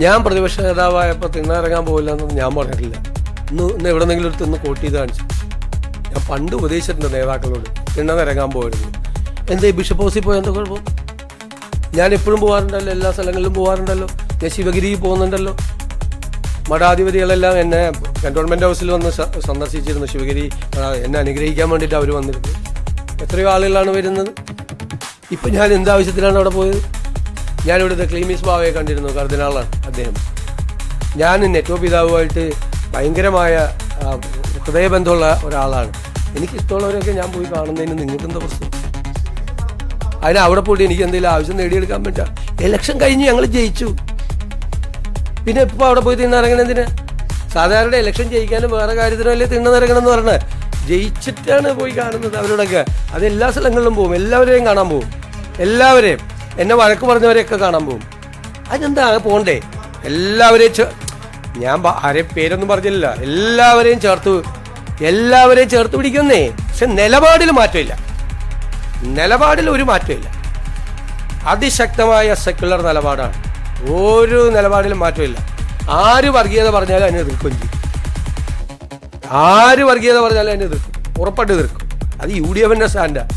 ഞാൻ പ്രതിപക്ഷ നേതാവായപ്പോൾ തിണ്ണയിറങ്ങാൻ പോകില്ല എന്നൊന്നും ഞാൻ പറഞ്ഞിട്ടില്ല. ഇന്ന് എവിടെന്നെങ്കിലും ഒരു തിന്ന് കോട്ട് ചെയ്ത് കാണിച്ചു. ഞാൻ പണ്ട് ഉപദേശിച്ചിട്ടുണ്ട് നേതാക്കളോട് തിണ്ണയിറങ്ങാൻ പോകരുത്. എന്താ ബിഷപ്പ് ഹൗസിൽ പോയാൽ എന്താ കുഴപ്പം? ഞാൻ എപ്പോഴും പോകാറുണ്ടല്ലോ, എല്ലാ സ്ഥലങ്ങളിലും പോകാറുണ്ടല്ലോ. ഞാൻ ശിവഗിരി പോകുന്നുണ്ടല്ലോ. മഠാധിപതികളെല്ലാം എന്നെ കന്റോൺമെൻറ് ഹൗസിൽ വന്ന് സന്ദർശിച്ചിരുന്നു. ശിവഗിരി എന്നെ അനുഗ്രഹിക്കാൻ വേണ്ടിയിട്ട് അവർ വന്നിരുന്നു. എത്രയോ ആളുകളാണ് വരുന്നത്. ഇപ്പം ഞാൻ എന്താവശ്യത്തിലാണ് അവിടെ പോയത്? ഞാനിവിടുത്തെ ക്ലീമീസ് ബാവയെ കണ്ടിരുന്നു, കർദിനാളാണ് അദ്ദേഹം. ഞാൻ നെറ്റോ പിതാവുമായിട്ട് ഭയങ്കരമായ ഹൃദയബന്ധമുള്ള ഒരാളാണ്. എനിക്കിഷ്ടമുള്ളവരൊക്കെ ഞാൻ പോയി കാണുന്നതിന് നിങ്ങൾക്ക് എന്താ പ്രശ്നം? അതിന് അവിടെ പോയിട്ട് എനിക്ക് എന്തെങ്കിലും ആവശ്യം നേടിയെടുക്കാൻ പറ്റാം. ഇലക്ഷൻ കഴിഞ്ഞ് ഞങ്ങൾ ജയിച്ചു, പിന്നെ ഇപ്പോൾ അവിടെ പോയി തിന്നിറങ്ങണം എന്തിനാ? സാധാരണ ഇലക്ഷൻ ജയിക്കാനും വേറെ കാര്യത്തിനും അല്ലേ തിന്നിറങ്ങണം എന്ന് പറഞ്ഞാൽ. ജയിച്ചിട്ടാണ് പോയി കാണുന്നത് അവരോടൊക്കെ. അത് എല്ലാ സ്ഥലങ്ങളിലും പോകും, എല്ലാവരെയും കാണാൻ പോകും, എല്ലാവരെയും എന്നെ വഴക്ക് പറഞ്ഞവരെയൊക്കെ കാണാൻ പോകും. അതിനെന്താ പോകണ്ടേ? എല്ലാവരെയും ഞാൻ ആരെയും പേരൊന്നും പറഞ്ഞില്ല, എല്ലാവരെയും ചേർത്ത് പിടിക്കുന്നേ. പക്ഷെ നിലപാടിൽ മാറ്റമില്ല, നിലപാടിൽ ഒരു മാറ്റമില്ല. അതിശക്തമായ സെക്യുലർ നിലപാടാണ്, ഒരു നിലപാടിലും മാറ്റമില്ല. ആര് വർഗീയത പറഞ്ഞാലും അതിനെ എതിർക്കുകയും ചെയ്യും. ആര് വർഗീയത പറഞ്ഞാലും അതിനെ എതിർക്കും, ഉറപ്പായിട്ട് എതിർക്കും. അത് UDFന്റെ സ്റ്റാൻഡാണ്.